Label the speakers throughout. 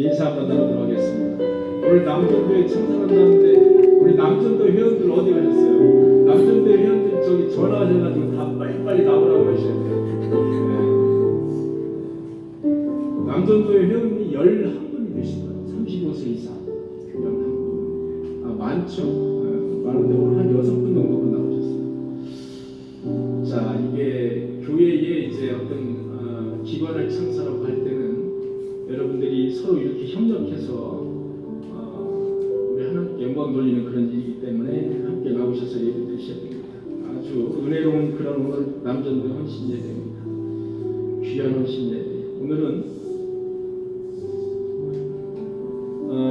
Speaker 1: 인사 한번 나누도록 하겠습니다. 오늘 남전도에 참석한다는데 우리 남전도 회원들 어디 가셨어요? 남전도 회원들 저기 전화하셔가지고 다 빨리빨리 나오라고 하셔야 돼요. 네. 남전도의 회원이 11분이 되시더라고요. 35세 이상 11분. 많죠? 많은데 오늘 한 6분 정도가 나오셨어요. 자, 이게 교회에 이제 어떤 기관을 창설하고 할 때는 여러분들이 서로 이렇게 협력해서 우리 하나님께 영광 돌리는 그런 일이기 때문에 함께 나오셔서 예배 드리셔야 됩니다. 아주 은혜로운 그런 오늘 남전도 헌신 예배입니다. 귀한 헌신 예배. 오늘은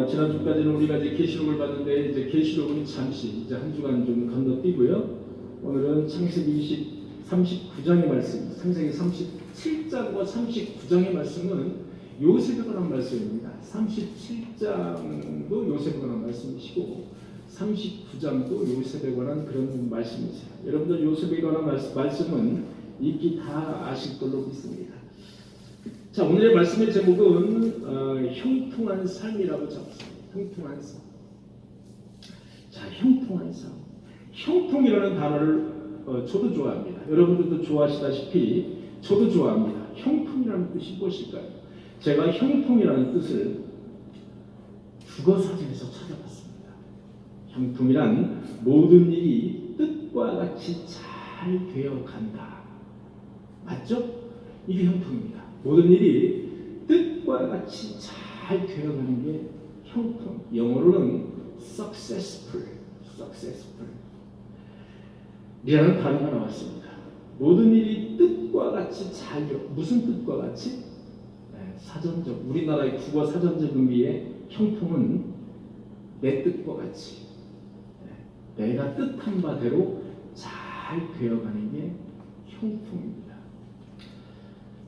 Speaker 1: 지난주까지는 우리가 이제 계시록을 봤는데 이제 계시록은 잠시 이제 한 주간 좀 건너뛰고요. 오늘은 창세기 39장의 말씀, 창세기 37장과 39장의 말씀은 요셉에 관한 말씀입니다. 37장도 요셉에 관한 말씀이시고 39장도 요셉에 관한 그런 말씀이세요. 여러분들 요셉에 관한 말씀은 익히 다 아실 걸로 믿습니다. 자, 오늘의 말씀의 제목은 형통한 삶이라고 적었습니다. 형통한 삶. 자, 형통한 삶. 형통이라는 단어를 저도 좋아합니다. 여러분들도 좋아하시다시피 저도 좋아합니다. 형통이라는 뜻이 무엇일까요? 제가 형통이라는 뜻을 국어사전에서 찾아봤습니다. 형통이란 모든 일이 뜻과 같이 잘 되어간다. 맞죠? 이게 형통입니다. 모든 일이 뜻과 같이 잘 되어가는 게 형통. 영어로는 successful 이라는 단어가 나왔습니다. 모든 일이 뜻과 같이 잘 되어. 무슨 뜻과 같이? 사전적, 우리나라의 국어 사전적 의미의 형통은 내 뜻과 같이 내가 뜻한 바대로 잘 되어가는 게 형통입니다.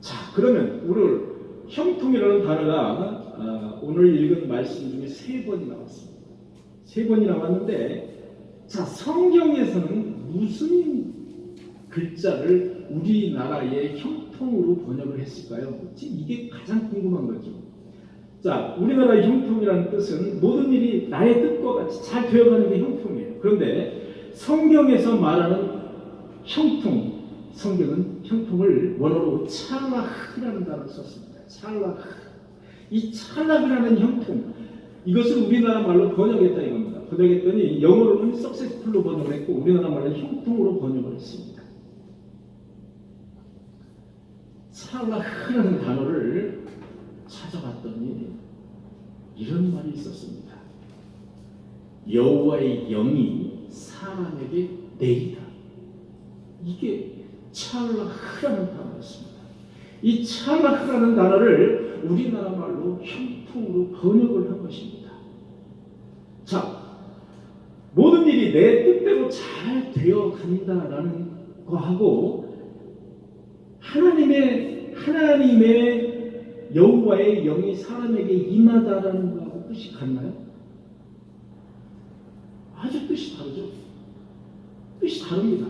Speaker 1: 자, 그러면 오늘 형통이라는 단어가 오늘 읽은 말씀 중에 3번이 나왔습니다. 3번이 나왔는데, 자, 성경에서는 무슨 글자를 우리나라의 형통으로 번역을 했을까요? 지금 이게 가장 궁금한 거죠. 자, 우리나라의 형통이라는 뜻은 모든 일이 나의 뜻과 같이 잘 되어가는 게 형통이에요. 그런데 성경에서 말하는 형통, 성경은 형통을 원어로 찰락이라는 단어를 썼습니다. 찰락. 이 찰락이라는 형통, 이것을 우리나라 말로 번역했다 이겁니다. 번역했더니 영어로는 successful로 번역을 했고 우리나라 말로 형통으로 번역을 했습니다. 찰락이라는 단어를 찾아봤더니 이런 말이 있었습니다. 여호와의 영이 사람에게 내리다. 이게 찰락이라는 단어였습니다. 이 찰락이라는 단어를 우리나라 말로 형통으로 번역을 한 것입니다. 자, 모든 일이 내 뜻대로 잘 되어간다라는 거하고 하나님의 여호와의 영이 사람에게 임하다라는 거하고 뜻이 같나요? 아주 뜻이 다르죠. 뜻이 다릅니다.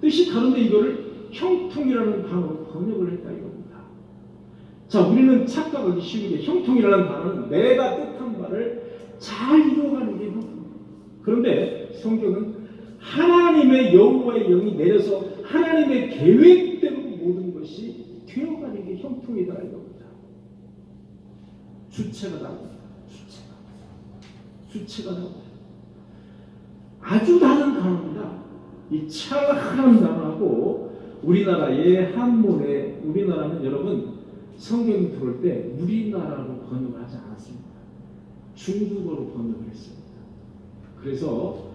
Speaker 1: 뜻이 다른데 이거를 형통이라는 단어로 번역을 했다 이겁니다. 자, 우리는 착각하기 쉬운 게 형통이라는 단어는 내가 뜻한 바를 잘 이루어가는 게 형통입니다. 그런데 성경은 하나님의 여호와의 영이 내려서 하나님의 계획대로 모든 것이 되어가는 게 형통이다 이겁니다. 주체가 다릅니다. 주체가 다릅니다. 아주 다른 단어입니다. 이 찰락하는 단어하고 우리나라의 한문에, 우리나라는 여러분 성경이 들어올 때 우리나라로 번역을 하지 않았습니다. 중국어로 번역을 했습니다. 그래서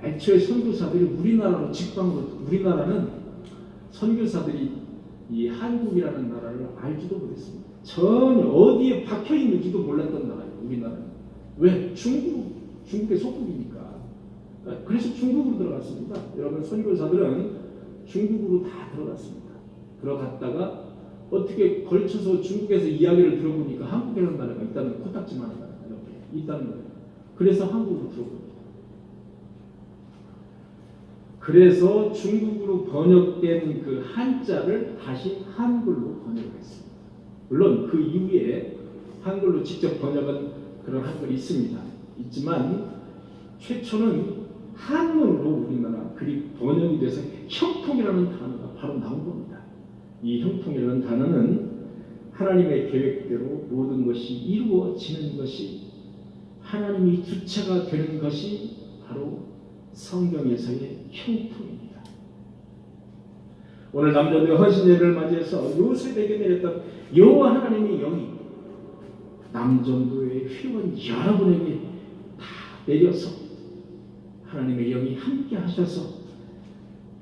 Speaker 1: 애초에 선교사들이 우리나라로 직방으로, 우리나라는 선교사들이 이 한국이라는 나라를 알지도 못했습니다. 전혀 어디에 박혀 있는지도 몰랐던 나라예요. 우리나라는. 왜? 중국의 속국이니까. 그래서 중국으로 들어갔습니다. 여러분 선교사들은 중국으로 다 들어갔습니다. 들어갔다가 어떻게 걸쳐서 중국에서 이야기를 들어보니까 한국이라는 나라가 있다는, 코딱지만한 나라가 옆에 있다는 거예요. 그래서 한국으로 들어옵니다. 그래서 중국으로 번역된 그 한자를 다시 한글로 번역을 했습니다. 물론 그 이후에 한글로 직접 번역한 그런 한글이 있지만 최초는 한글로 우리나라 글이 번역이 돼서 형통이라는 단어가 바로 나온 겁니다. 이 형통이라는 단어는 하나님의 계획대로 모든 것이 이루어지는 것이, 하나님이 주체가 되는 것이 바로 성경에서의 형통입니다. 오늘 남자들의 헌신예를 맞이해서 요셉에게 내렸던 여호와 하나님의 영이 남전도의 회원 여러분에게 다 내려서 하나님의 영이 함께 하셔서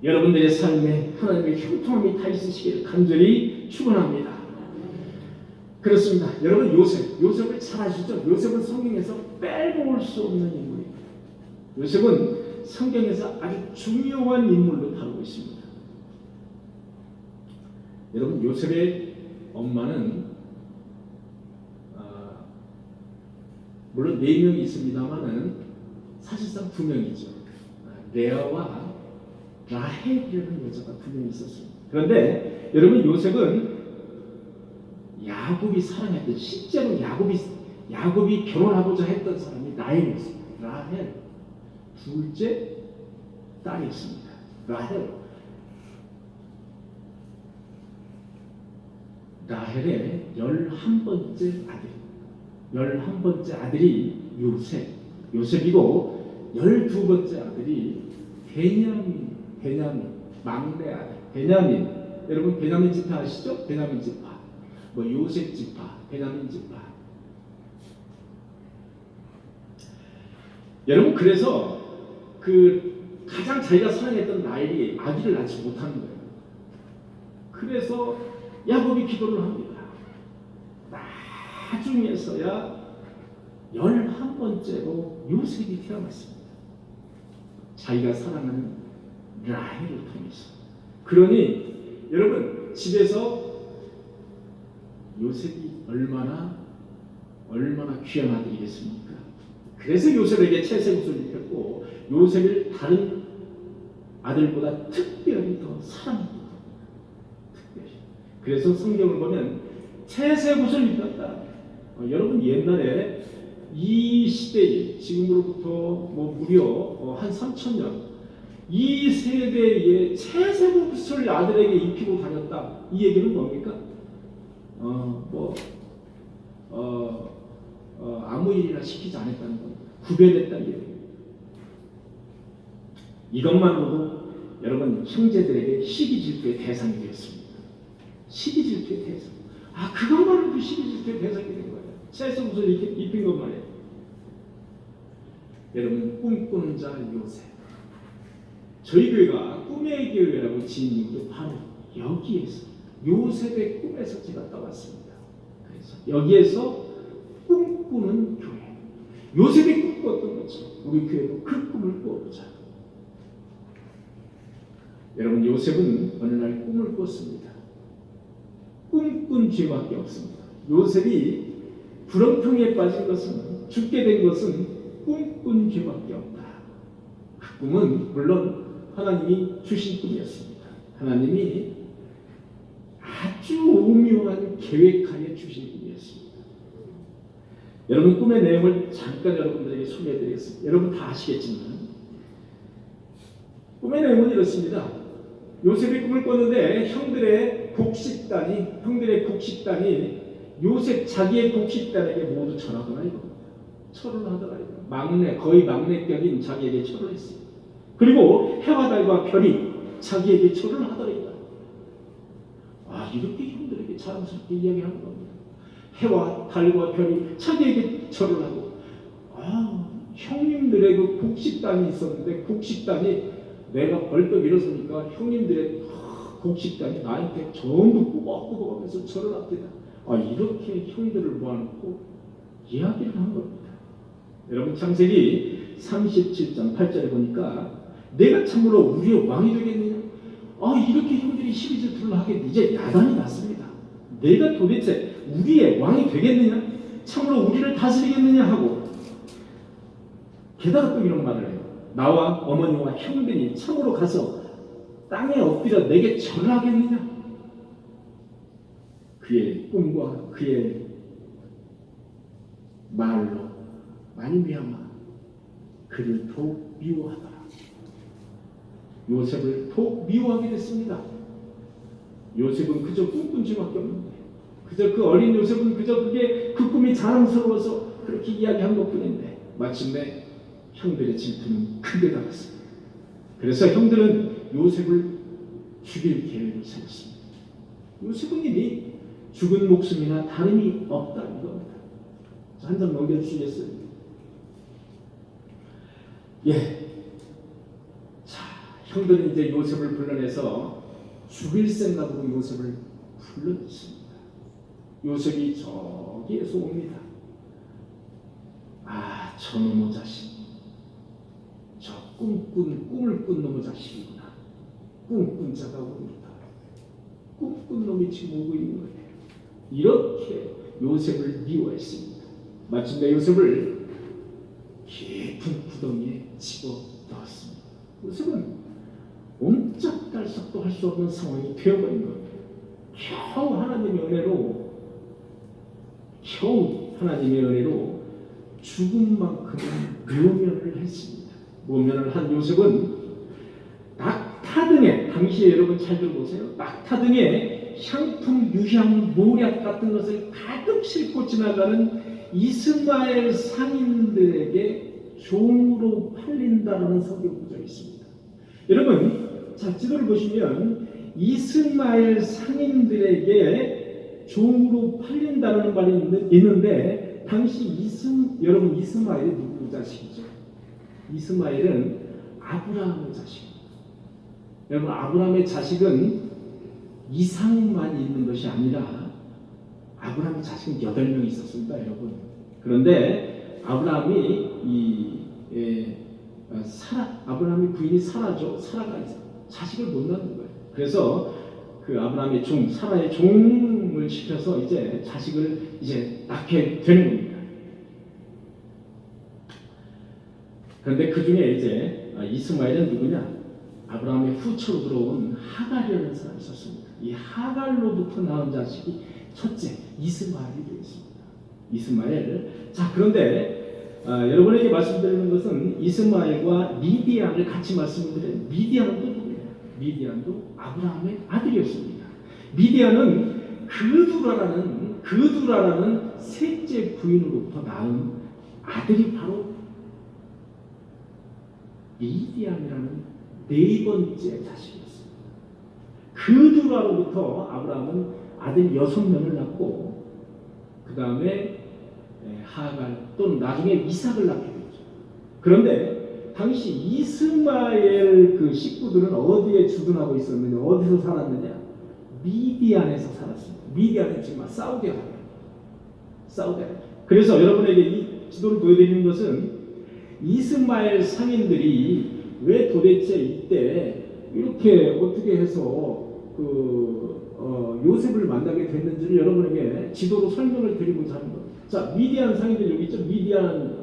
Speaker 1: 여러분들의 삶에 하나님의 형통함이 다 있으시기를 간절히 축원합니다. 그렇습니다. 여러분, 요셉을 잘 아시죠? 요셉은 성경에서 빼놓을 수 없는 인물입니다. 요셉은 성경에서 아주 중요한 인물로 다루고 있습니다. 여러분, 요셉의 엄마는 물론 4명이 있습니다만은 사실상 2명이죠. 레아와 라헬이라는 여자가 2명이 있었습니다. 그런데 여러분, 요셉은 야곱이 사랑했던, 실제로 야곱이 결혼하고자 했던 사람이 라헬이었습니다. 라헬, 둘째 딸이었습니다. 라헬의 11번째 아들이 요셉이고 12번째 아들이 베냐민, 막내 아들 베냐민. 여러분, 베냐민 지파 아시죠? 베냐민 지파, 요셉 지파, 베냐민 지파. 여러분, 그래서 가장 자기가 사랑했던 라헬이 아기를 낳지 못하는 거예요. 그래서 야곱이 기도를 합니다. 나중에서야 11번째로 요셉이 태어났습니다. 자기가 사랑하는 라헬을 통해서. 그러니 여러분, 집에서 요셉이 얼마나 귀한 아들이겠습니까? 그래서 요셉에게 채색옷을 입혔고 요셉을 다른 아들보다 특별히 더 사랑합니다. 그래서 성경을 보면 채색옷을 입혔다. 여러분, 옛날에 이 시대에, 지금으로부터 무려 한 3,000년, 이 세대에 채색옷을 아들에게 입히고 다녔다. 이 얘기는 뭡니까? 아무 일이나 시키지 않았다는 겁니다. 구별했다는 얘기예요. 이것만으로도 여러분, 형제들에게 시기질투의 대상이 되었습니다. 시기질투의 대상. 그것만으로도 시기질투의 대상이 된 거예요. 채색옷을 입힌 것만에. 여러분, 꿈꾸는 자 요셉. 저희 교회가 꿈의 교회라고 지은 이유도 바로 여기에서, 요셉의 꿈에서 제가 떠왔습니다. 그래서 여기에서 꿈꾸는 교회. 요셉이 꿈꿨던 거죠. 우리 교회도 그 꿈을 꾸어보자. 여러분, 요셉은 어느 날 꿈을 꿨습니다. 꿈꾼 죄밖에 없습니다. 요셉이 부렁텅이에 빠진 것은, 죽게 된 것은 꿈꾼 죄밖에 없다. 그 꿈은 물론 하나님이 주신 꿈이었습니다. 하나님이 아주 오묘한 계획하에 주신 꿈이었습니다. 여러분, 꿈의 내용을 잠깐 여러분들에게 소개해드리겠습니다. 여러분 다 아시겠지만 꿈의 내용은 이렇습니다. 요셉이 꿈을 꿨는데 형들의 곡식단이 요셉 자기의 곡식단에게 모두 절하더라 이겁니다. 절을 하더라 이거. 거의 막내격인 자기에게 절을 했어요. 그리고 해와 달과 별이 자기에게 절을 하더라 이거. 이렇게 형들에게 자랑스럽게 이야기하는 겁니다. 해와 달과 별이 자기에게 절을 하고, 형님들의 그 곡식단이 있었는데 곡식단이 내가 벌떡 일어서니까 형님들의 곡식단이 나한테 전부 꾸벅꾸벅하면서 절을 합니다. 이렇게 형들을 모아놓고 이야기를 한 겁니다. 여러분, 창세기 37장 8절에 보니까 내가 참으로 우리의 왕이 되겠느냐? 이렇게 형들이 시기질투를 하겠는데 이제 야단이 났습니다. 내가 도대체 우리의 왕이 되겠느냐? 참으로 우리를 다스리겠느냐 하고, 게다가 또 이런 말을 해요. 나와 어머니와 형들이 참으로 가서 땅에 엎드려 내게 절하겠느냐? 그의 꿈과 그의 말로 말미암아 그를 더욱 미워하더라. 요셉을 더욱 미워하게 됐습니다. 요셉은 그저 꿈꾼지밖에 없는데, 그저 그 어린 요셉은 그저 그 꿈이 자랑스러워서 그렇게 이야기한 것뿐인데, 마침내 형들의 질투는 크게 달았습니다. 그래서 형들은 요셉을 죽일 계획을 세웠습니다. 요셉은 이미 죽은 목숨이나 다름이 없다 이겁니다. 한 장 넘겨주시겠어요? 예. 자, 형들은 이제 요셉을 불러내서 죽일 생각으로 요셉을 불러냈습니다. 요셉이 저기에서 옵니다. 아, 저놈의 자식, 저 꿈을 꾼 놈의 자식이구나. 꿈꾼 자가 옵니다. 꿈꾼 놈이 지금 오고 있는 거예요. 이렇게 요셉을 미워했습니다. 마침내 요셉을 깊은 구덩이에 집어넣었습니다. 요셉은 옴짝달싹도 할 수 없는 상황이 되어버린 거예요. 겨우 하나님의 은혜로 죽은 만큼은 묘면을 했습니다. 묘면을 한 요셉은 낙타 등에, 당시에 여러분 잘 들어보세요. 낙타 등에 향품, 유향, 모략 같은 것을 가득 싣고 지나가는 이스마엘 상인들에게 종으로 팔린다라는 성경 구절이 있습니다. 여러분, 자, 지도를 보시면 이스마엘 상인들에게 종으로 팔린다는 말이 있는데, 당시 여러분 이스마엘이 누구 자식이죠? 이스마엘은 아브라함의 자식입니다. 여러분, 아브라함의 자식은 이상만 있는 것이 아니라 아브라함의 자식은 8명이 있었습니다, 여러분. 그런데 아브라함이 아브라함의 부인이 사라가 자식을 못 낳는 거예요. 그래서 그 아브라함의 사라의 종을 시켜서 이제 자식을 낳게 되는 겁니다. 그런데 그 중에 이제 이스마엘은 누구냐? 아브라함의 후처로 들어온 하갈이라는 사람이 있었습니다. 이 하갈로부터 낳은 자식이 첫째 이스마엘이 되었습니다. 이스마엘. 자, 그런데 여러분에게 말씀드리는 것은 이스마엘과 미디안을 같이 말씀드려요. 미디안은 또 누구예요? 미디안도 아브라함의 아들이었습니다. 미디안은 그두라라는 셋째 부인으로부터 낳은 아들이 바로 미디안이라는 네 번째 자식이었습니다. 그두라로부터 아브라함은 아들 6명을 낳고 그 다음에 하갈 또는 나중에 이삭을 낳게 되죠. 그런데 당시 이스마엘 그 식구들은 어디에 주둔하고 있었느냐, 어디서 살았느냐? 미디안에서 살았습니다. 미디안은 지금 사우디아라비아. 그래서 여러분에게 이 지도를 보여드리는 것은 이스마엘 상인들이 왜 도대체 이때 이렇게 어떻게 해서 요셉을 만나게 됐는지를 여러분에게 지도로 설명을 드리고자 하는 겁니다. 자, 미디안 상인들 여기 있죠? 미디안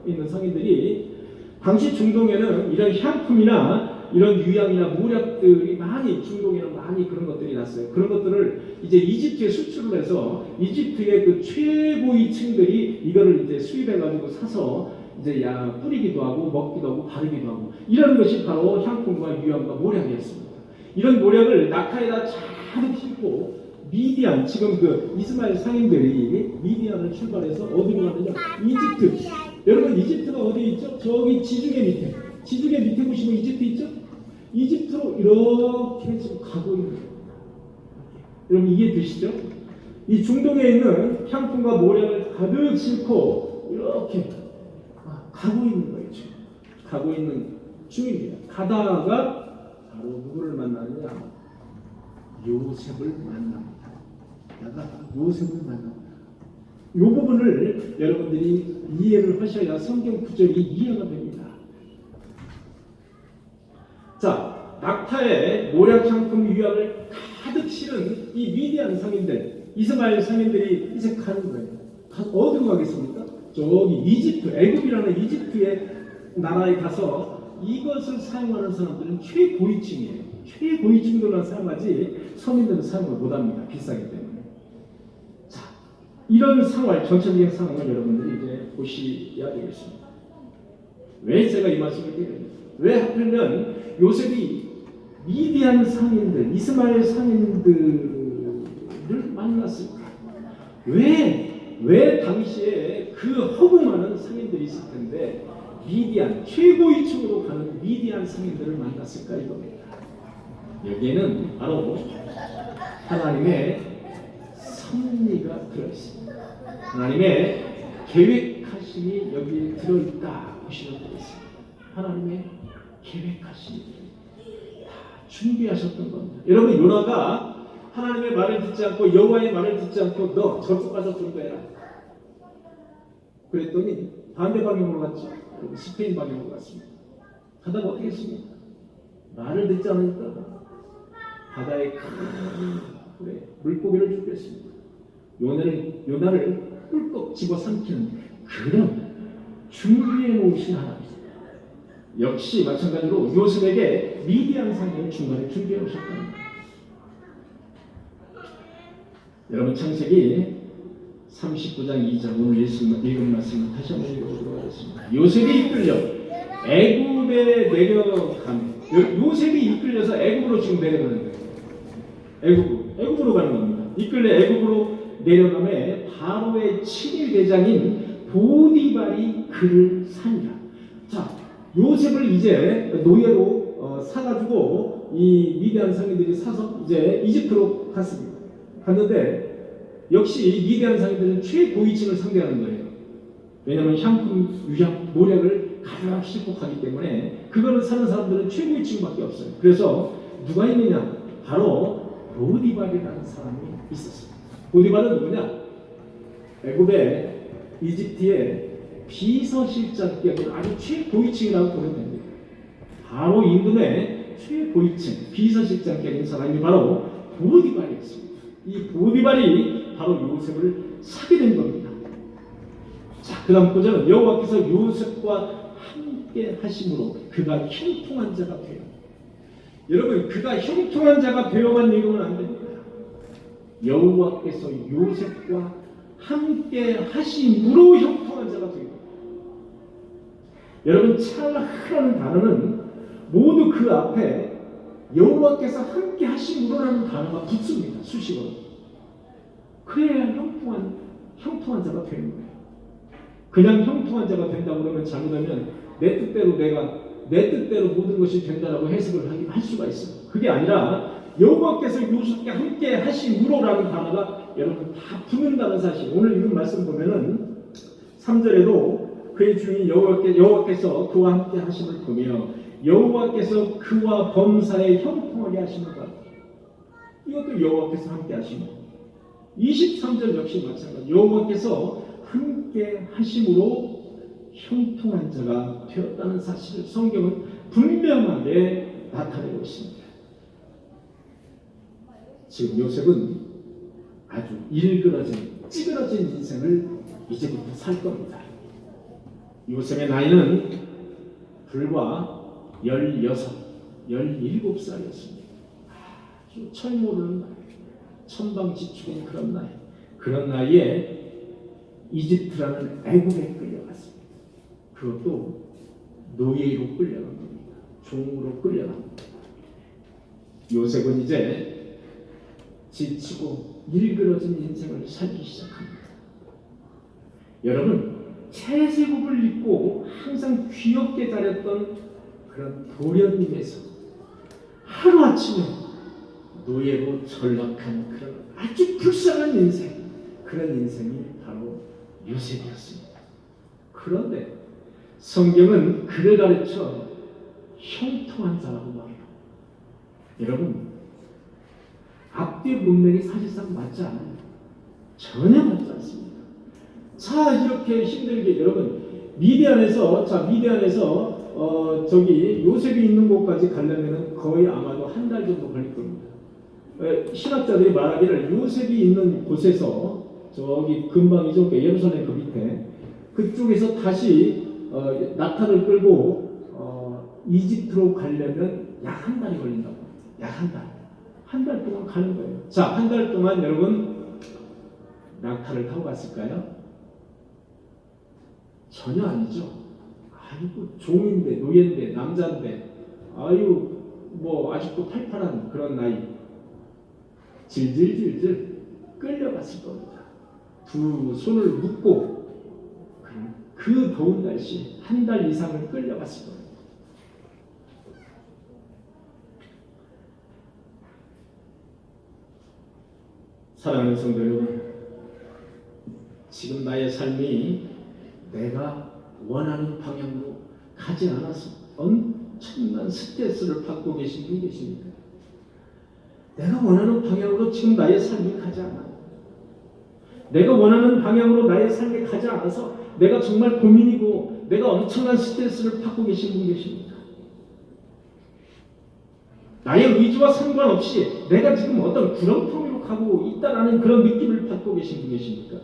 Speaker 1: 있는 상인들이 당시 중동에는 이런 향품이나 이런 유향이나 모략들이 많이, 중동에는 많이 그런 것들이 났어요. 그런 것들을 이제 이집트에 수출을 해서 이집트의 그 최고위층들이 이거를 이제 수입해가지고 사서 이제 뿌리기도 하고 먹기도 하고 바르기도 하고, 이런 것이 바로 향품과 유향과 모략이었습니다. 이런 모략을 낙타에다 잘 싣고 미디안, 지금 그 이스마엘 상인들이 미디안을 출발해서 어디로 가느냐? 이집트. 여러분, 이집트가 어디 있죠? 저기 지중해 밑에 보시면 이집트 있죠? 이집트로 이렇게 지금 가고 있는 겁니다. 여러분, 이해되시죠? 이 중동에 있는 향품과 모략을 가득 싣고 이렇게 가고 있는 거예요. 지금 가고 있는 중입니다. 가다가 바로 누구를 만나느냐? 요셉을 만납니다. 요셉을 만납니다. 이 부분을 여러분들이 이해를 하셔야 성경 구절이 이해가 됩니다. 자, 낙타에 모략 향품 유향을 가득 실은 이 미디안 상인들, 이스마엘 상인들이 이제 가는 거예요. 어디로 가겠습니까? 저기 이집트, 애굽이라는 이집트의 나라에 가서 이것을 사용하는 사람들은 최고위층이에요. 최고위층들만 사용하지 서민들은 사용을 못합니다. 비싸기 때문에. 자, 이런 상황, 전체적인 상황을 여러분들이 이제 보셔야 되겠습니다. 왜 제가 이 말씀을 드립니까? 왜 하필이면 요셉이 미디안 상인들, 이스마엘 상인들을 만났을까? 왜 당시에 그 허공하는 상인들이 있을 텐데 미디안, 최고위층으로 가는 미디안 상인들을 만났을까 이겁니다. 여기에는 바로 하나님의 섭리가 들어있습니다. 하나님의 계획하심이 여기에 들어있다 보시면 되겠습니다. 하나님의 계획하심이 다 준비하셨던 겁니다. 여러분, 요나가 하나님의 말을 듣지 않고 여호와의 말을 듣지 않고 너 저쪽 가서 전도해라 그랬더니 반대 방향으로 갔죠. 스페인 방향으로 갔습니다. 가다가 어떻게 했습니까? 말을 듣지 않으니까 바다에 큰 불에 물고기를 죽였습니다. 요나를 꿀꺽 집어삼키는 그런 준비해 놓으신 하나님. 역시 마찬가지로 요셉에게 미디안 상인을 중간에 준비해 오셨다는 거예요. 여러분, 창세기 39장 2절 오늘 읽은 말씀을 다시 한번 읽어보도록 하겠습니다. 요셉이 이끌려 애굽에 내려가면, 요셉이 이끌려서 애굽으로 지금 내려가는 거예요. 애굽으로 가는 겁니다. 이끌려 애굽으로 내려가매 바로의 7일 대장인 보디발이 그를 사니라. 자, 요셉을 이제 노예로 사가지고 이 미디안 상인들이 사서 이제 이집트로 갔습니다. 갔는데 역시 미디안 상인들은 최고위층을 상대하는 거예요. 왜냐하면 향품, 유향, 모략을 가득 싣고 가기 때문에 그거를 사는 사람들은 최고위층밖에 없어요. 그래서 누가 있느냐? 바로 보디발이라는 사람이 있었습니다. 보디발은 누구냐? 애굽의 이집트의 비서실장격인 아주 최고위층이라고 보면 됩니다. 바로 임금의 최고위층 비서실장격인 사람이 바로 보디발이었습니다. 이 보디발이 바로 요셉을 사게 된 겁니다. 자, 그 다음 구절은 여호와께서 요셉과 함께 하심으로 그가 형통한 자가 되어. 여러분, 그가 형통한 자가 되어만 읽으면 안 됩니다. 여호와께서 요셉과 함께 하심으로 형통한 자가 되어. 여러분, 찰나라는 단어는 모두 그 앞에 여호와께서 함께 하심으로라는 단어가 붙습니다. 수식어로. 그래야 형통한 자가 되는 거예요. 그냥 형통한 자가 된다고 그러면 잘못하면 내 뜻대로 모든 것이 된다라고 해석을 할 수가 있어요. 그게 아니라 여호와께서 요셉과 함께 하심으로라는 단어가 여러분 다 붙는다는 사실. 오늘 읽은 말씀 보면은 3절에도 그의 주인 여호와께서 그와 함께 하심을 보며 여호와께서 그와 범사에 형통하게 하심을 봐. 이것도 여호와께서 함께 하심을. 23절 역시 마찬가지. 여호와께서 함께 하심으로 형통한 자가 되었다는 사실을 성경은 분명하게 나타내고 있습니다. 지금 요셉은 아주 찌그러진 인생을 이제부터 살 겁니다. 요셉의 나이는 불과 17살이었습니다. 아주 철모르는 나이, 천방지축인 그런 나이에 이집트라는 애국에 끌려갔습니다. 그것도 노예로 끌려간 겁니다. 종으로 끌려간 겁니다. 요셉은 이제 지치고 일그러진 인생을 살기 시작합니다. 여러분, 채색옷을 입고 항상 귀엽게 다녔던 그런 도련님에서 하루아침에 노예로 전락한 그런 아주 불쌍한 인생, 그런 인생이 바로 요셉이었습니다. 그런데 성경은 그를 가르쳐 형통한 자라고 말해요. 여러분, 앞뒤 문맥이 사실상 맞지 않아요. 전혀 맞지 않습니다. 자, 이렇게 힘들게 여러분 미디안에서 저기 요셉이 있는 곳까지 가려면 거의 아마도 한 달 정도 걸릴 겁니다. 신학자들이 말하기를 요셉이 있는 곳에서 저기 근방이죠, 예루살렘 그 밑에 그쪽에서 다시 낙타를 끌고 이집트로 가려면 약 한 달이 걸린다고. 약 한 달. 한 달 동안 가는 거예요. 자, 한 달 동안 여러분 낙타를 타고 갔을까요? 전혀 아니죠. 아이고 종인데 노예인데 남자인데 아유 뭐 아직도 팔팔한 그런 나이 질질질질 끌려갔을 겁니다. 두 손을 묶고 그 더운 날씨 한 달 이상을 끌려갔을 겁니다. 사랑하는 성도 여러분, 지금 나의 삶이 내가 원하는 방향으로 가지 않아서 엄청난 스트레스를 받고 계신 분 계십니까? 내가 원하는 방향으로 지금 나의 삶이 가지 않아요. 내가 원하는 방향으로 나의 삶이 가지 않아서 내가 정말 고민이고 내가 엄청난 스트레스를 받고 계신 분 계십니까? 나의 의지와 상관없이 내가 지금 어떤 구렁텅이로 가고 있다라는 그런 느낌을 받고 계신 분 계십니까?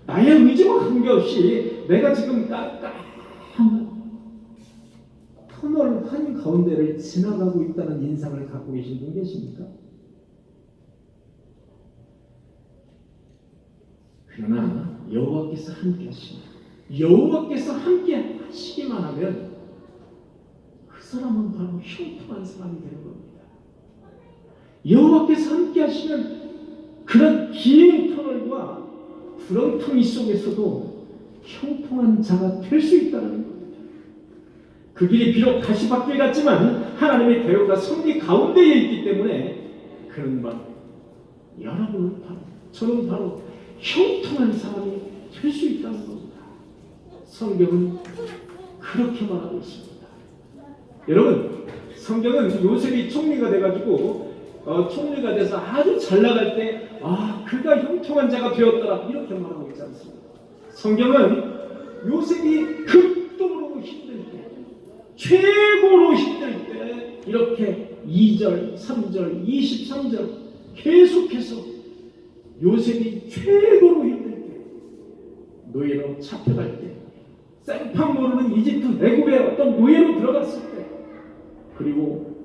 Speaker 1: 나의 의지와 관계없이 내가 지금 깜깜한 터널 한 가운데를 지나가고 있다는 인상을 갖고 계신 분 계십니까? 그러나 여호와께서 함께 하시면 여호와께서 함께 하시기만 하면 그 사람은 바로 형통한 사람이 되는 겁니다. 여호와께서 함께 하시면 그런 긴 터널과 구렁텅이 속에서도 형통한 자가 될 수 있다는 겁니다. 그 길이 비록 가시밭길 같지만 하나님의 대우가 섭리 가운데에 있기 때문에 그는 바로 여러분은 바로 저는 바로 형통한 사람이 될 수 있다는 겁니다. 성경은 그렇게 말하고 있습니다. 여러분, 성경은 요셉이 총리가 돼가지고 총리가 돼서 아주 잘 나갈 때 그가 형통한 자가 되었더라 이렇게 말하고 있지 않습니다. 성경은 요셉이 극도로 힘들 때 최고로 힘들 때 이렇게 2절, 3절, 23절 계속해서 요셉이 최고로 힘들 때 노예로 잡혀갈 때 생판 모르는 이집트 애굽의 어떤 노예로 들어갔을 때 그리고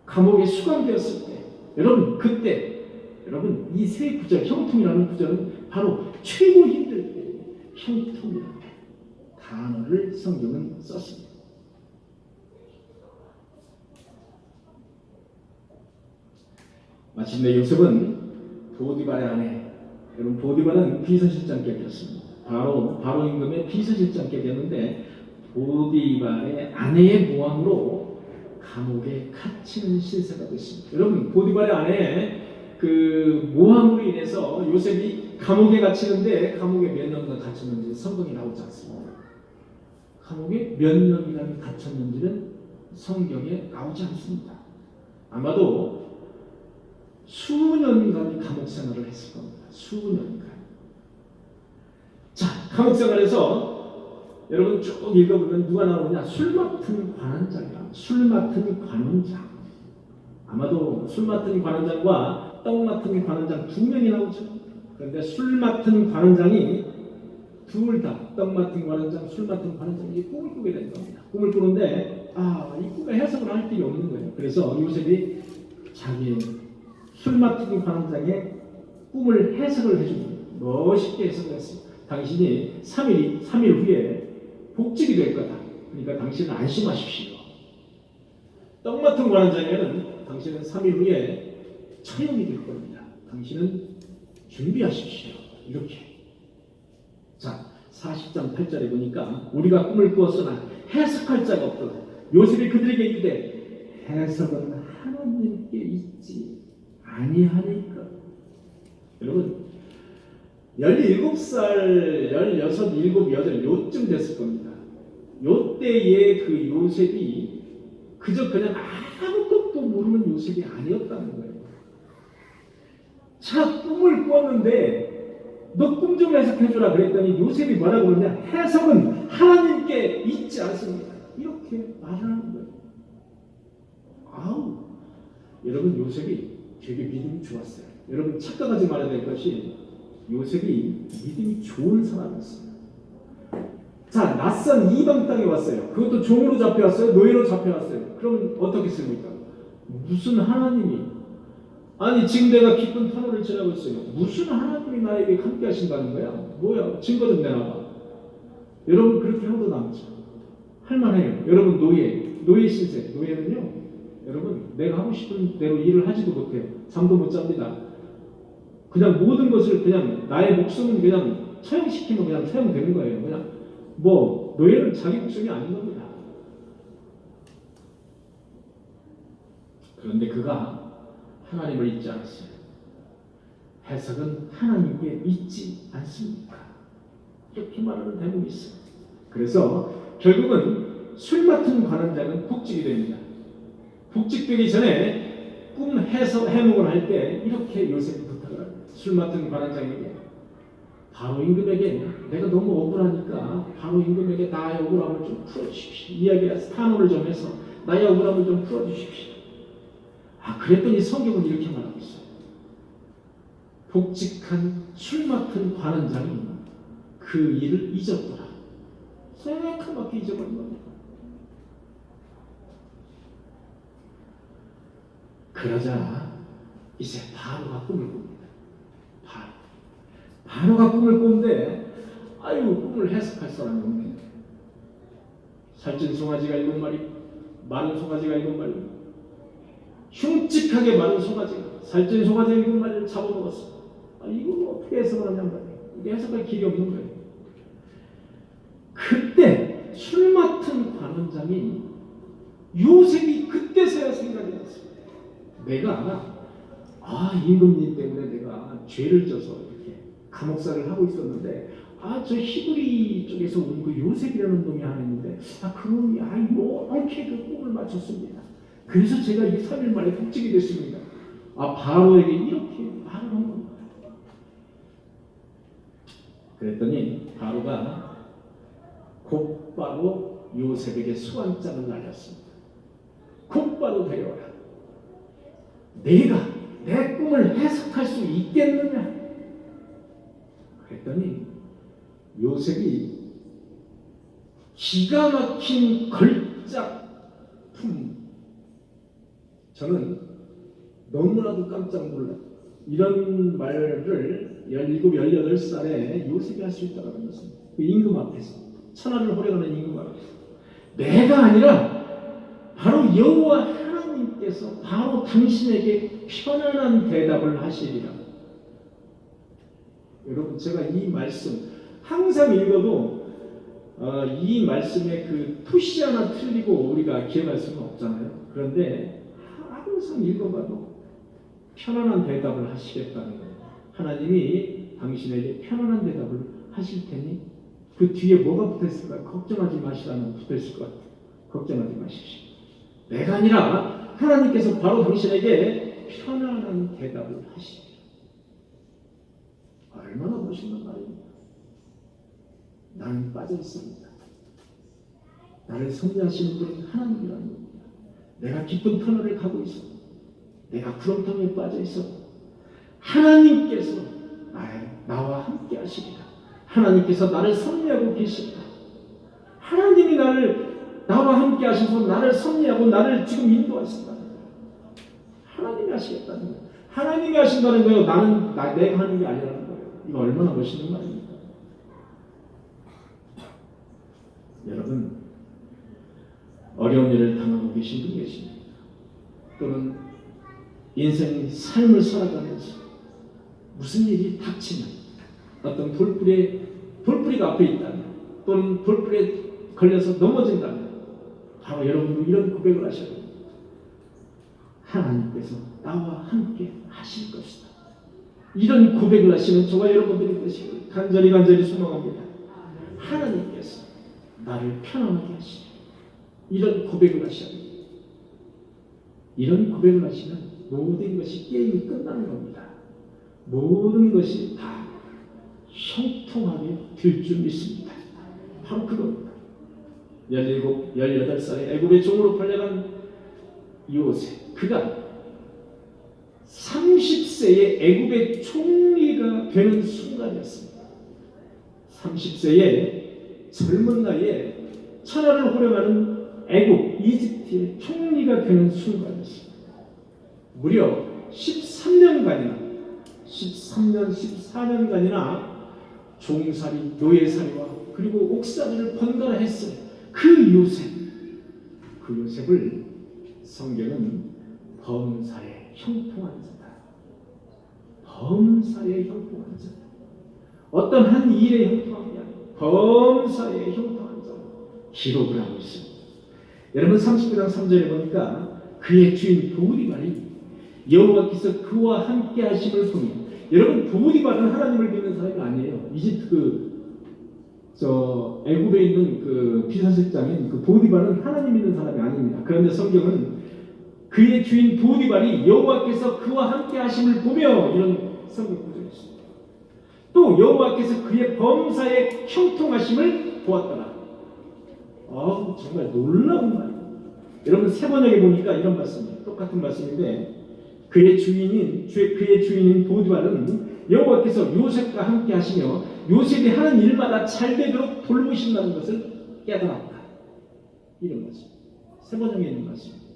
Speaker 1: 감옥에 수감되었을 때 여러분 그때 여러분 이 세 구절 형통이라는 구절은 바로 최고 힘들 때 형통이라는 단어를 성경은 썼습니다. 마침내 요셉은 보디발의 아내 여러분 보디발은 비서실장격이었습니다. 바로 임금의 비서실장격이었는데 보디발의 아내의 모함으로 감옥에 갇히는 실세가 됐습니다. 여러분 보디발의 아내의 그 모함으로 인해서 요셉이 감옥에 갇히는데 감옥에 몇 년간 갇혔는지 성경이 나오지 않습니다. 감옥에 몇 년간 갇혔는지는 성경에 나오지 않습니다. 아마도 수년간 감옥 생활을 했을 겁니다. 수년간. 자, 감옥 생활에서 여러분 쭉 읽어보면 누가 나오느냐? 술 맡은 관원장이야. 술 맡은 관원장. 아마도 술 맡은 관원장과 떡 맡은 관원장 두 명이 나오죠. 그런데 술 맡은 관원장이 둘 다 떡 맡은 관원장, 술 맡은 관원장이 꿈을 꾸게 된 겁니다. 꿈을 꾸는데 이 꿈의 해석을 할 길이 없는 거예요. 그래서 요셉이 자기 술 맡은 관원장의 꿈을 해석을 해줍니다. 멋있게 해석을 했습니다. 당신이 3일 후에 복직이 될 거다. 그러니까 당신은 안심하십시오. 떡 맡은 관원장에는 당신은 3일 후에 처형이 될 겁니다. 당신은 준비하십시오. 이렇게. 자, 40장 8절에 보니까 우리가 꿈을 꾸었으나 해석할 자가 없더라. 요셉이 그들에게 이르되 해석은 하나님께 있지 아니하니까. 여러분 17살, 16, 7, 8 요쯤 됐을 겁니다. 요때의 그 요셉이 그냥 아무것도 모르는 요셉이 아니었다는 거예요. 자, 꿈을 꾸었는데 너 꿈 좀 해석해주라 그랬더니 요셉이 뭐라고 그러냐? 해석은 하나님께 있지 않습니다. 이렇게 말하는 거예요. 여러분 요셉이 되게 믿음이 좋았어요. 여러분 착각하지 말아야 될 것이 요셉이 믿음이 좋은 사람이었어요. 자, 낯선 이방 땅에 왔어요. 그것도 종으로 잡혀왔어요? 노예로 잡혀왔어요? 그럼 어떻게 씁니까? 무슨 하나님이 아니 지금 내가 기쁜 터널을 지나고 있어요. 무슨 하나님이 나에게 함께 하신다는 거야? 뭐야? 증거 좀 내놔봐. 여러분 그렇게 하도 남죠. 할만해요. 여러분 노예 신세. 노예는요. 여러분 내가 하고 싶은 대로 일을 하지도 못해요. 잠도 못 잡니다. 그냥 모든 것을 그냥 나의 목숨은 그냥 처형시키면 그냥 처형되는 거예요. 그냥 뭐 노예는 자기 목숨이 아닌 겁니다. 그런데 그가 하나님을 잊지 않았어요. 해석은 하나님께 잊지 않습니까? 이렇게 말하는 대목이 있어요. 그래서 결국은 술 맡은 관원장은 복직이 됩니다. 복직되기 전에 꿈 해몽을 할 때 이렇게 요셉이 부탁을 합니다. 술 맡은 관원장에게 바로 임금에게 내가 너무 억울하니까 바로 임금에게 나의 억울함을 좀 풀어주십시오. 이야기해서 탄원을 좀 해서 나의 억울함을 좀 풀어주십시오. 그랬더니 성경은 이렇게 말하고 있어요. 복직한 술 맡은 관원장이 그 일을 잊었더라. 새카맣게 잊어버린 겁니다. 그러자 이제 바로가 꿈을 꿉니다. 바로가 꿈을 꾸는데 꿈을 해석할 사람이 없네. 살찐 송아지가 7마리, 마른 송아지가 7마리, 흉측하게 마른 송아지가 살찐 송아지 7마리를 잡아먹었어. 이거 어떻게 해석을 하냔 말이에요. 이게 해석할 길이 없는 거예요. 그때 술 맡은 관원장이 요셉이 그때서야 생각이 났습니다. 내가 임금님 때문에 내가 죄를 져서 이렇게 감옥살을 하고 있었는데 저 히브리 쪽에서 온 그 요셉이라는 놈이 하나 있는데 그 놈이 이렇게 그 꿈을 맞췄습니다. 그래서 제가 이 3일 만에 복직이 됐습니다. 바로에게 이렇게 말을 한 겁니다. 그랬더니 바로가 곧바로 요셉에게 소환장을 날렸습니다. 곧바로 데려와라. 네가 내 꿈을 해석할 수 있겠느냐? 그랬더니 요셉이 기가 막힌 걸작품, 저는 너무나도 깜짝 놀랐어요. 이런 말을 17, 18살에 요셉이 할 수 있다는 것입니다. 그 임금 앞에서, 천하를 호령하는 임금 앞에서 내가 아니라 바로 여호와 하나님께서 바로 당신에게 편안한 대답을 하시리라. 여러분 제가 이 말씀 항상 읽어도 이 말씀에 그 푸시 하나 틀리고 우리가 기억할 수는 없잖아요. 그런데 항상 읽어봐도 편안한 대답을 하시겠다는 거예요. 하나님이 당신에게 편안한 대답을 하실 테니 그 뒤에 뭐가 붙어있을까요? 걱정하지 마시라는 붙어있을 것 같아요. 걱정하지 마십시오. 내가 아니라 하나님께서 바로 당신에게 편안한 대답을 하시리라. 얼마나 멋있는 말입니다. 나는 빠져 있습니다. 나를 섭리하시는 분은 하나님이라는 겁니다. 내가 깊은 터널을 가고 있어. 내가 구렁텅이에 빠져 있어. 하나님께서 나와 함께 하시리라. 하나님께서 나를 섭리하고 계시다. 하나님이 나와 함께 하셔서 나를 섭리하고 나를 지금 인도하신다는 거예요. 하나님이 하시겠다는 거예요. 하나님이 하신다는 거예요. 내가 하는 게 아니라는 거예요. 이거 얼마나 멋있는 말입니까? 여러분, 어려운 일을 당하고 계신 분 계십니까? 또는 인생 삶을 살아가면서 무슨 일이 닥치면 어떤 돌뿌리가 앞에 있다면 또는 돌뿌리에 걸려서 넘어진다면 바로 여러분도 이런 고백을 하셔야 됩니다. 하나님께서 나와 함께 하실 것이다. 이런 고백을 하시는 저와 여러분들이 되시길 간절히 소망합니다. 하나님께서 나를 편안하게 하시리. 이런 고백을 하셔야 됩니다. 이런 고백을 하시면 모든 것이 게임이 끝나는 겁니다. 모든 것이 다 형통하게 될 줄 믿습니다. 바로 그겁니다. 17, 18살에 애굽의 종으로 팔려간 요셉, 그가 30세에 애굽의 총리가 되는 순간이었습니다. 30세에 젊은 나이에 천하를 호령하는 애굽, 이집트의 총리가 되는 순간이었습니다. 무려 14 13년간이나 13년, 14년간이나 종살이, 노예살이와 그리고 옥살이를 번갈아 했어요. 그 요셉을 성경은 범사에 형통한 자다. 범사에 형통한 자. 어떤 한 일에 형통한 게 아니고 범사에 형통한 자로 기록을 하고 있습니다. 여러분 39장 3절에 보니까 그의 주인 보디발이 여호와께서 그와 함께 하심을 보니, 여러분 보디발은 하나님을 믿는 사람이 아니에요. 이집트 애굽에 있는 그 비서실장인 그 보디발은 하나님 믿는 사람이 아닙니다. 그런데 성경은 그의 주인 보디발이 여호와께서 그와 함께 하심을 보며, 이런 성경 구절이 있습니다. 또 여호와께서 그의 범사에 형통하심을 보았더라. 정말 놀라운 말입니다. 여러분 세 번역에 보니까 이런 말씀이에요. 똑같은 말씀인데, 그의 주인인 보디발은 여호와께서 요셉과 함께 하시며 요셉이 하는 일마다 잘 되도록 돌보신다는 것을 깨달았다. 이런 말씀. 세 번역에 있는 말씀입니다.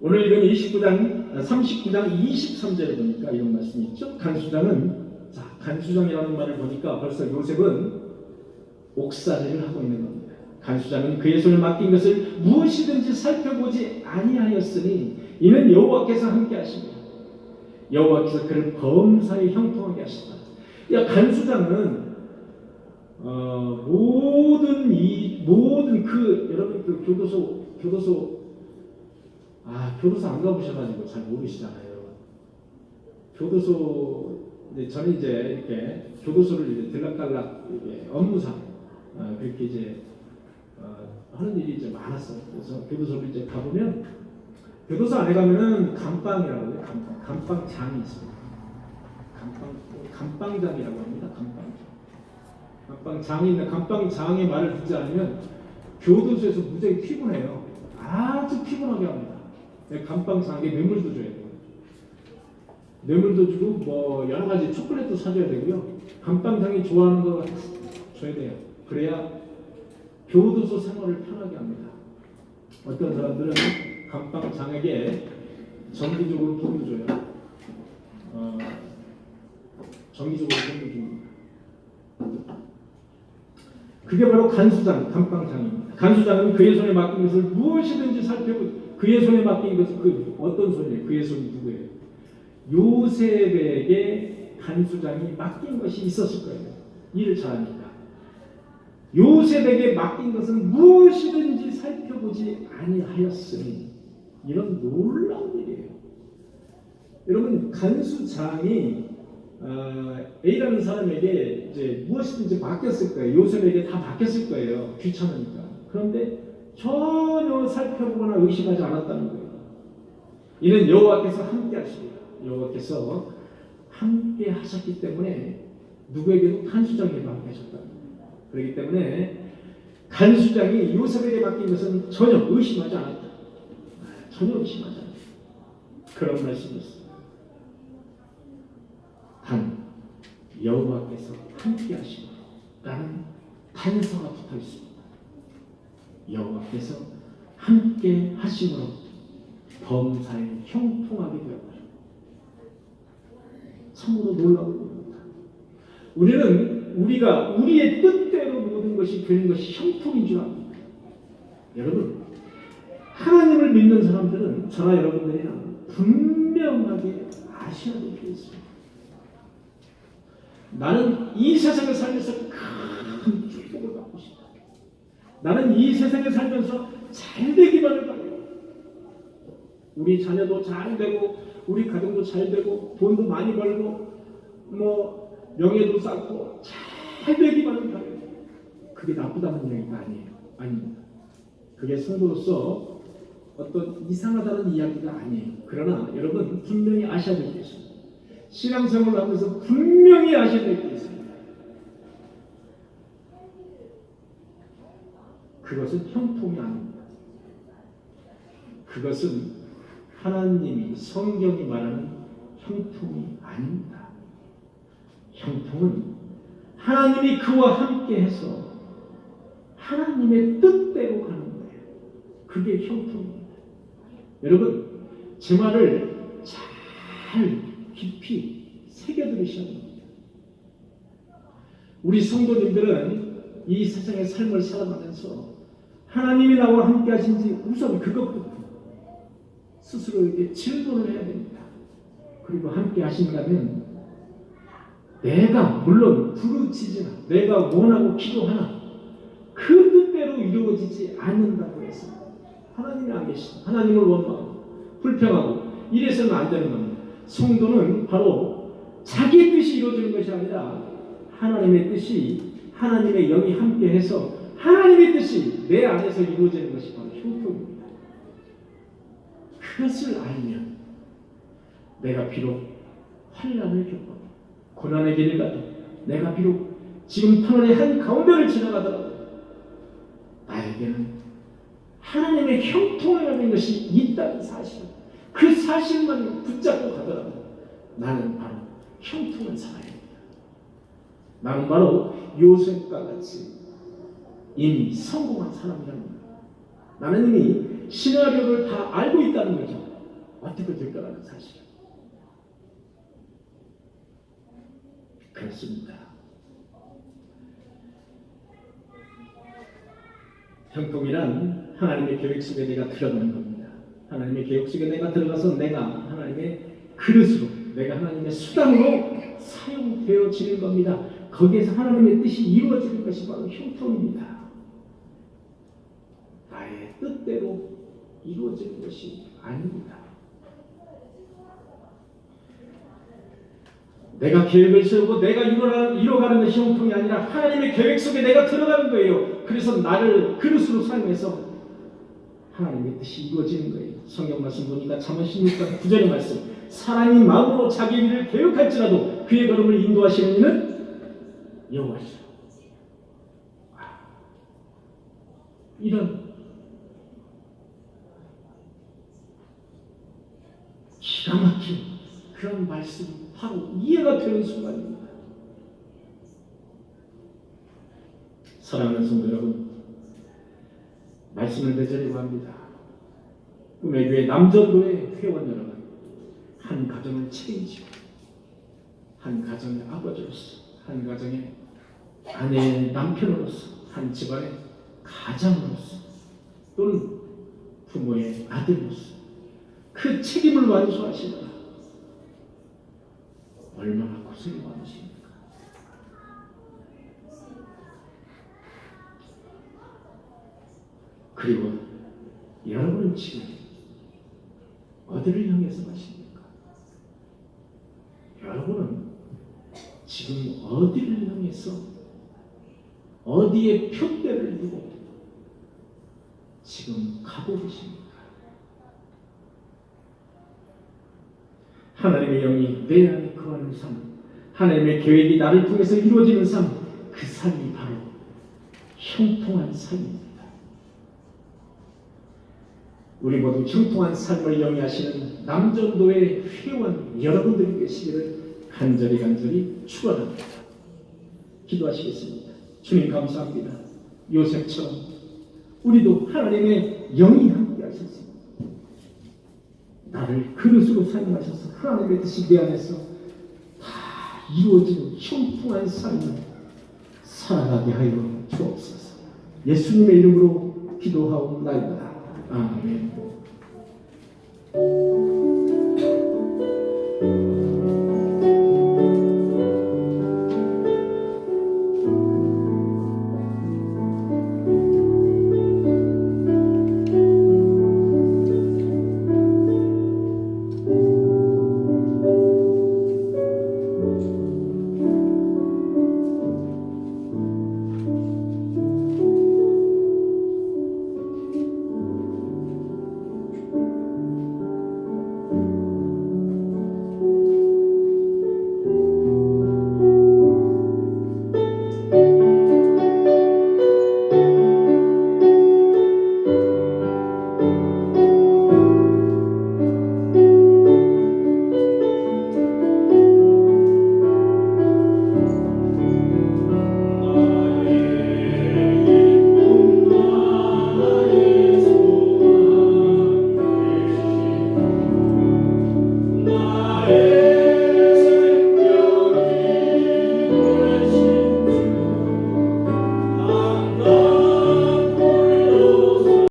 Speaker 1: 오늘 읽은 39장 23절에 보니까 이런 말씀이 있죠. 간수장이라는 말을 보니까 벌써 요셉은 옥살이를 하고 있는 겁니다. 간수장은 그의 손에 맡긴 것을 무엇이든지 살펴보지 아니하였으니 이는 여호와께서 함께 하십니다. 여호와께서 그를 범사에 형통하게 하신다. 간수장은 여러분 그 교도소 안 가보셔가지고 잘 모르시잖아요. 저는 이제 이렇게 교도소를 이제 들락달락 업무상 그렇게 이제 하는 일이 이제 많았어요. 그래서 교도소를 이제 가보면, 교도소 안에 가면은 감방이라고 해요. 감방장이 있습니다. 감방장이라고 합니다. 감방장이 있는 감방장의 말을 듣지 않으면 교도소에서 무지하게 피곤해요. 아주 피곤하게 합니다. 감방장에 뇌물도 줘야 돼요. 뇌물도 주고 뭐 여러 가지 초콜릿도 사줘야 되고요. 감방장이 좋아하는 거 줘야 돼요. 그래야 교도소 생활을 편하게 합니다. 어떤 사람들은 감방장에게 정기적으로 돈도 줘요. 정기적으로 돈도 줍니다. 그게 바로 감방장입니다. 간수장은 그의 손에 맡긴 것을 무엇이든지 살펴보고, 그의 손에 맡긴 것은 어떤 손이에요? 그의 손이 누구예요? 요셉에게 간수장이 맡긴 것이 있었을 거예요. 일을 잘하니까. 요셉에게 맡긴 것은 무엇이든지 살펴보지 아니하였으니, 이런 놀라운 일이에요. 여러분 간수장이 A라는 사람에게 이제 무엇이든지 맡겼을 거예요. 요셉에게 다 맡겼을 거예요. 귀찮으니까. 그런데 전혀 살펴보거나 의심하지 않았다는 거예요. 이는 여호와께서 함께 하십니다. 여호와께서 함께 하셨기 때문에 누구에게도 간수장에게 함께 하셨다는 거예요. 그렇기 때문에 간수장이 요셉에게 맡긴 것은 전혀 의심하지 않았다. 전혀 의심하지 않았다. 그런 말씀이었습니다. 단 여호와께서 함께 하시라는 단서가 붙어 있습니다. 여호와께서 함께 하심으로 범사에 형통하게 되었다. 참으로 놀라운 겁니다. 우리가 우리의 뜻대로 모든 것이 되는 것이 형통인 줄 압니다. 여러분, 하나님을 믿는 사람들은 저나 여러분들이랑 분명하게 아셔야 될 게 있습니다. 나는 이 세상에 살면서 큰 축복을 받고 싶다. 나는 이 세상에 살면서 잘 되기만을 바라요. 우리 자녀도 잘 되고, 우리 가정도 잘 되고, 돈도 많이 벌고, 명예도 쌓고, 잘 되기만을 바라요. 그게 나쁘다는 얘기가 아니에요. 아닙니다. 그게 성도로서 어떤 이상하다는 이야기가 아니에요. 그러나 여러분 분명히 아셔야 될 게 있습니다. 신앙생활을 하면서 분명히 아셔야 될 게 있습니다. 그것은 형통이 아닙니다. 그것은 하나님이, 성경이 말하는 형통이 아닙니다. 형통은 하나님이 그와 함께해서 하나님의 뜻대로 가는 거예요. 그게 형통입니다. 여러분, 제 말을 잘 깊이 새겨들으셔야 합니다. 우리 성도님들은 이 세상의 삶을 살아가면서 하나님이 나와 함께 하신지 우선 그것부터 스스로에게 질문을 해야 됩니다. 그리고 함께 하신다면 내가 물론 부르짖으나 내가 원하고 기도하나 그 뜻대로 이루어지지 않는다고 해서 하나님이 안 계시다. 하나님을 원망하고 불평하고 이래서는 안 되는 겁니다. 성도는 바로 자기 뜻이 이루어지는 것이 아니라 하나님의 뜻이 하나님의 영이 함께해서 하나님의 뜻이 내 안에서 이루어지는 것이 바로 형통입니다. 그것을 알면 내가 비록 환난을 겪어도 고난의 길을 가도 내가 비록 지금 터널의 한 가운데를 지나가더라도 나에게는 하나님의 형통이라는 것이 있다는 사실, 그 사실만 붙잡고 가더라도 나는 바로 형통한 사람입니다. 나는 바로 요셉과 같이 이미 성공한 사람이랍니다. 나는 이미 시나리오를 다 알고 있다는 거죠. 어떻게 될 거라는 사실. 그렇습니다. 형통이란 하나님의 계획 속에 내가 들어가는 겁니다. 하나님의 계획 속에 내가 들어가서 내가 하나님의 그릇으로, 내가 하나님의 수단으로 사용되어지는 겁니다. 거기에서 하나님의 뜻이 이루어지는 것이 바로 형통입니다. 나의 뜻대로 이루어지는 것이 아닙니다. 내가 계획을 세우고 내가 이뤄가는 것이 형통이 아니라 하나님의 계획 속에 내가 들어가는 거예요. 그래서 나를 그릇으로 사용해서 하나님의 뜻이 이루어지는 거예요. 성경 말씀 보니까 잠언 16장 9절의 말씀, 사람이 마음으로 자기 일을 계획할지라도 그의 걸음을 인도하시는 이는 여호와시라. 이런 기가 막힌 그런 말씀이 바로 이해가 되는 순간입니다. 사랑하는 성도 여러분, 말씀을 맺으려고 합니다. 꿈의 교회 남전도의 회원 여러분, 한 가정을 책임지고 한 가정의 아버지로서, 한 가정의 아내의 남편으로서, 한 집안의 가장으로서, 또는 부모의 아들로서 그 책임을 완수하시느라 얼마나 고생이 많으십니까? 그리고 여러분은 지금 어디를 향해서 가십니까? 여러분은 지금 어디를 향해서 어디에 표대를 두고 지금 가고 계십니까? 하나님의 영이 내 안에 거하는 삶, 하나님의 계획이 나를 통해서 이루어지는 삶, 그 삶이 바로 형통한 삶입니다. 우리 모두 형통한 삶을 영위하시는 남전도의 회원 여러분들이 계시기를 간절히 축원합니다. 기도하시겠습니다. 주님 감사합니다. 요셉처럼 우리도 하나님의 영이 함께 하셨습니다. 나를 그릇으로 사용하셔서 하나님의 뜻이 내 안에서 다 이루어지는 형통한 삶을 살아가게 하여 주옵소서. 예수님의 이름으로 기도하옵나이다. 아멘.